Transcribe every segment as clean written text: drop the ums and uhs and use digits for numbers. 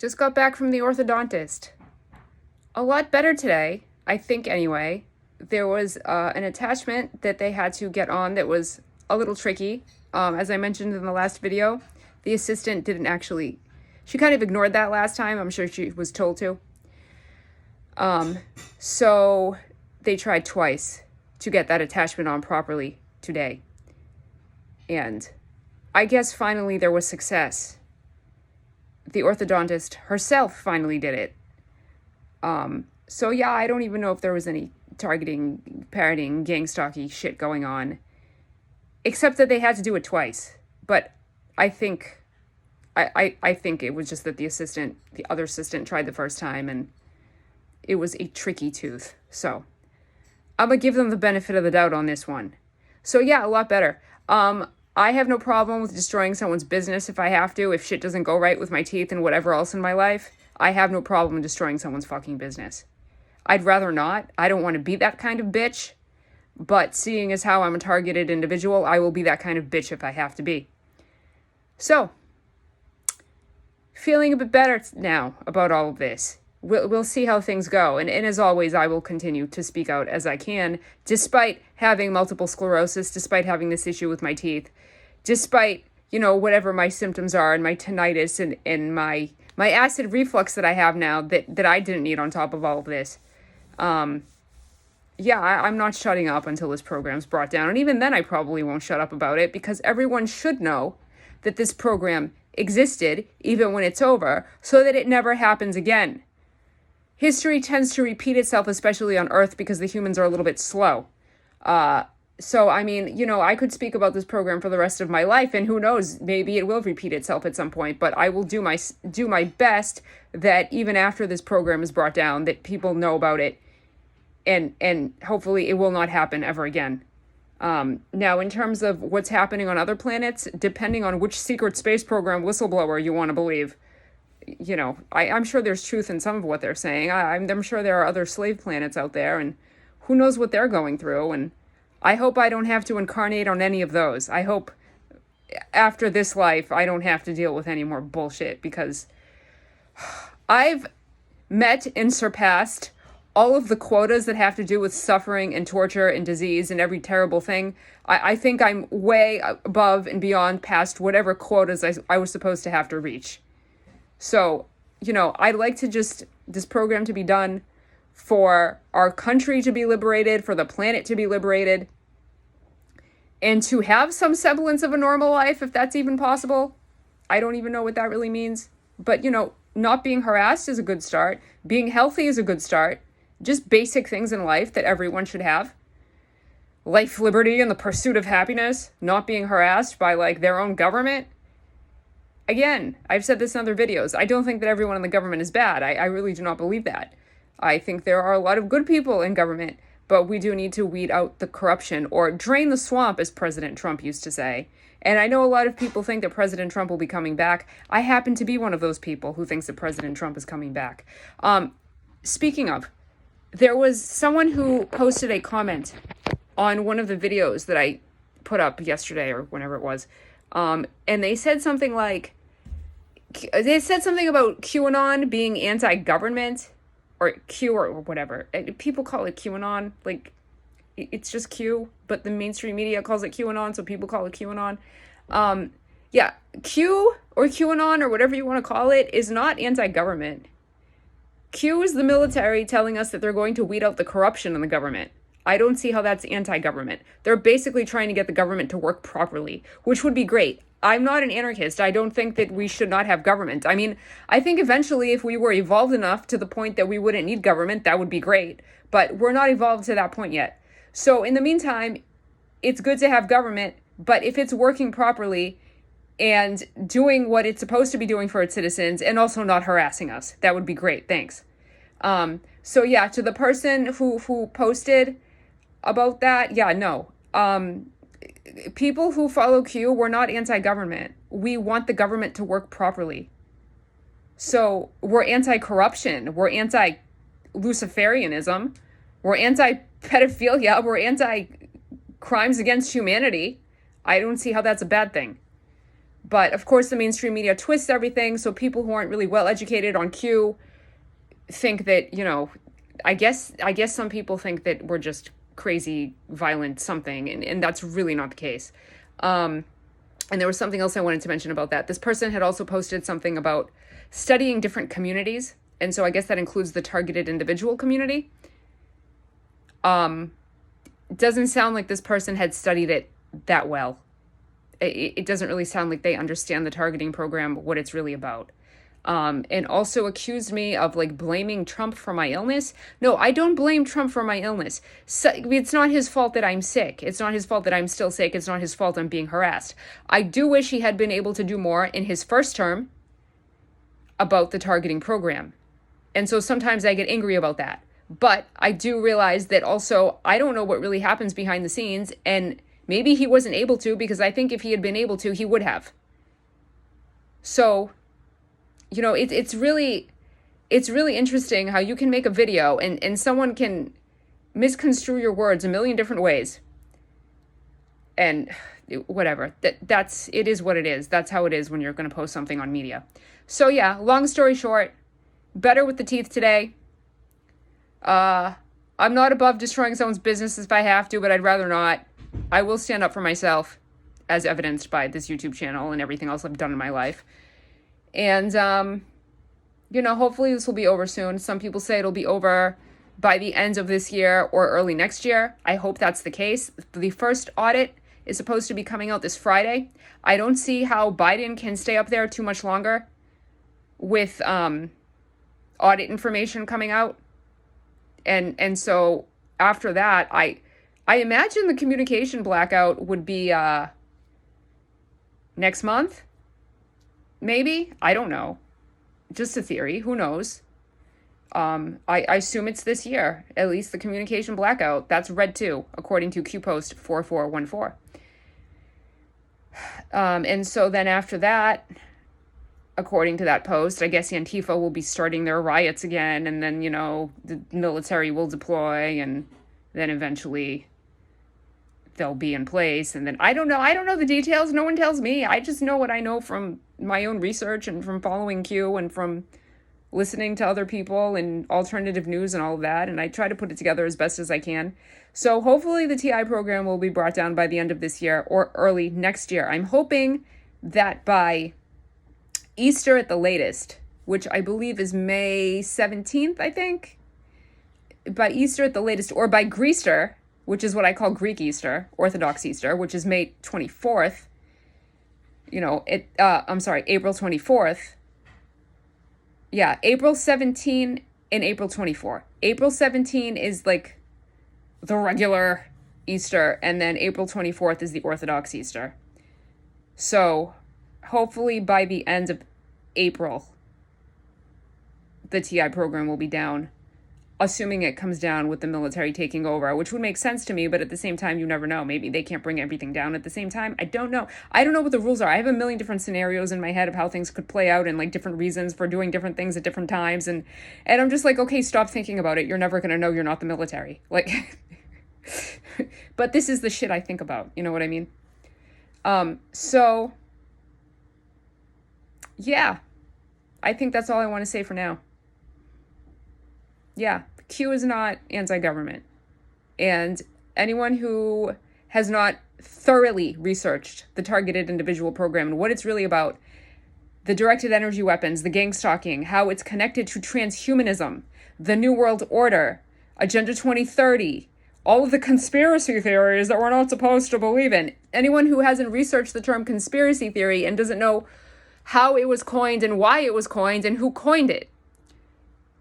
Just got back from the orthodontist. A lot better today, I think anyway. There was an attachment that they had to get on that was a little tricky. As I mentioned in the last video, the assistant didn't actually, she kind of ignored that last time. I'm sure she was told to. So they tried twice to get that attachment on properly today. And I guess finally there was success. The orthodontist herself finally did it. So yeah, I don't even know if there was any targeting, parroting, gang stalky shit going on, except that they had to do it twice. But I think it was just that the other assistant tried the first time and it was a tricky tooth. So I'm gonna give them the benefit of the doubt on this one. So yeah, a lot better. I have no problem with destroying someone's business if I have to, if shit doesn't go right with my teeth and whatever else in my life. I have no problem destroying someone's fucking business. I'd rather not. I don't want to be that kind of bitch. But seeing as how I'm a targeted individual, I will be that kind of bitch if I have to be. So, feeling a bit better now about all of this. We'll see how things go. And as always, I will continue to speak out as I can, despite having multiple sclerosis, despite having this issue with my teeth, despite, whatever my symptoms are and my tinnitus and my acid reflux that I have now that I didn't need on top of all of this. I'm not shutting up until this program's brought down. And even then, I probably won't shut up about it because everyone should know that this program existed, even when it's over, so that it never happens again. History tends to repeat itself, especially on Earth, because the humans are a little bit slow. I could speak about this program for the rest of my life, and who knows, maybe it will repeat itself at some point, but I will do my best that even after this program is brought down, that people know about it, and hopefully it will not happen ever again. Now, in terms of what's happening on other planets, depending on which secret space program whistleblower you want to believe, I'm sure there's truth in some of what they're saying. I'm sure there are other slave planets out there, and who knows what they're going through, and I hope I don't have to incarnate on any of those. I hope after this life, I don't have to deal with any more bullshit, because I've met and surpassed all of the quotas that have to do with suffering and torture and disease and every terrible thing. I think I'm way above and beyond past whatever quotas I was supposed to have to reach. So, I'd like to this program to be done, for our country to be liberated, for the planet to be liberated, and to have some semblance of a normal life, if that's even possible. I don't even know what that really means. But, not being harassed is a good start. Being healthy is a good start. Just basic things in life that everyone should have. Life, liberty, and the pursuit of happiness. Not being harassed by, their own government. Again, I've said this in other videos. I don't think that everyone in the government is bad. I really do not believe that. I think there are a lot of good people in government, but we do need to weed out the corruption, or drain the swamp, as President Trump used to say. And I know a lot of people think that President Trump will be coming back. I happen to be one of those people who thinks that President Trump is coming back. Speaking of, there was someone who posted a comment on one of the videos that I put up yesterday or whenever it was. And they said something about QAnon being anti-government, or Q or whatever. People call it QAnon. It's just Q, but the mainstream media calls it QAnon, so people call it QAnon. Q or QAnon or whatever you want to call it is not anti-government. Q is the military telling us that they're going to weed out the corruption in the government. I don't see how that's anti-government. They're basically trying to get the government to work properly, which would be great. I'm not an anarchist. I don't think that we should not have government. I mean, I think eventually if we were evolved enough to the point that we wouldn't need government, that would be great. But we're not evolved to that point yet. So in the meantime, it's good to have government, but if it's working properly and doing what it's supposed to be doing for its citizens and also not harassing us, that would be great. Thanks. So yeah, to the person who posted about that, no. People who follow Q, we're not anti-government. We want the government to work properly. So we're anti-corruption. We're anti-Luciferianism. We're anti-pedophilia. We're anti-crimes against humanity. I don't see how that's a bad thing. But of course, the mainstream media twists everything, so people who aren't really well educated on Q think that, I guess some people think that we're just crazy, violent something, and that's really not the case. And there was something else I wanted to mention about that. This person had also posted something about studying different communities, and so I guess that includes the targeted individual community. Doesn't sound like this person had studied it that well. It doesn't really sound like they understand the targeting program, what it's really about. And also accused me of like blaming Trump for my illness. No, I don't blame Trump for my illness. So, it's not his fault that I'm sick. It's not his fault that I'm still sick. It's not his fault I'm being harassed. I do wish he had been able to do more in his first term about the targeting program. And so sometimes I get angry about that. But I do realize that also I don't know what really happens behind the scenes, and maybe he wasn't able to, because I think if he had been able to, he would have. So, it's really interesting how you can make a video and someone can misconstrue your words a million different ways. And whatever, it is what it is. That's how it is when you're going to post something on media. So yeah, long story short, better with the teeth today. I'm not above destroying someone's business if I have to, but I'd rather not. I will stand up for myself, as evidenced by this YouTube channel and everything else I've done in my life. And, hopefully this will be over soon. Some people say it'll be over by the end of this year or early next year. I hope that's the case. The first audit is supposed to be coming out this Friday. I don't see how Biden can stay up there too much longer with audit information coming out. And so after that, I imagine the communication blackout would be next month. Maybe. I don't know. Just a theory. Who knows? I assume it's this year. At least the communication blackout. That's red too, according to QPost 4414. And so then after that, according to that post, I guess Antifa will be starting their riots again, and then, the military will deploy, and then eventually they'll be in place. And then I don't know the details. No one tells me. I just know what I know from my own research and from following Q and from listening to other people and alternative news and all of that. And I try to put it together as best as I can. So hopefully the TI program will be brought down by the end of this year or early next year. I'm hoping that by Easter at the latest, which I believe is May 17th, I think. By Easter at the latest, or by Greaster, which is what I call Greek Easter, Orthodox Easter, which is May 24th. April 24th. Yeah, April 17 and April 24. April 17 is like the regular Easter, and then April 24th is the Orthodox Easter. So hopefully by the end of April, the TI program will be down, assuming it comes down with the military taking over, which would make sense to me, but at the same time, you never know. Maybe they can't bring everything down at the same time. I don't know. I don't know what the rules are. I have a million different scenarios in my head of how things could play out and like different reasons for doing different things at different times. And I'm just like, okay, stop thinking about it. You're never going to know you're not the military. Like, but this is the shit I think about. You know what I mean? So yeah, I think that's all I want to say for now. Yeah, Q is not anti-government. And anyone who has not thoroughly researched the targeted individual program and what it's really about, the directed energy weapons, the gang stalking, how it's connected to transhumanism, the New World Order, Agenda 2030, all of the conspiracy theories that we're not supposed to believe in. Anyone who hasn't researched the term conspiracy theory and doesn't know how it was coined and why it was coined and who coined it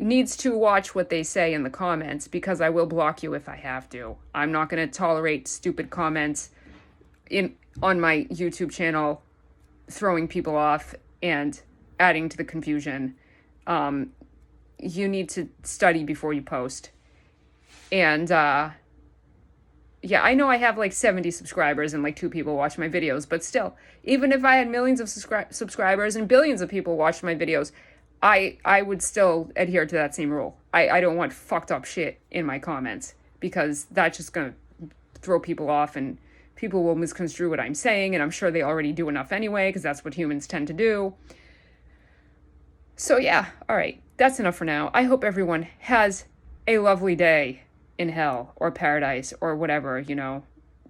needs to watch what they say in the comments, because I will block you if I have to. I'm not going to tolerate stupid comments on my YouTube channel, throwing people off and adding to the confusion. You need to study before you post. And yeah, I know I have like 70 subscribers and like 2 people watch my videos, but still, even if I had millions of subscribers and billions of people watch my videos, I would still adhere to that same rule. I don't want fucked up shit in my comments, because that's just going to throw people off and people will misconstrue what I'm saying, and I'm sure they already do enough anyway, because that's what humans tend to do. So yeah, all right, that's enough for now. I hope everyone has a lovely day in hell or paradise or whatever, you know.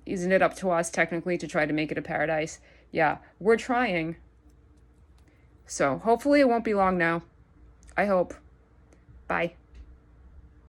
Isn't it up to us technically to try to make it a paradise? Yeah, we're trying. So hopefully it won't be long now. I hope. Bye.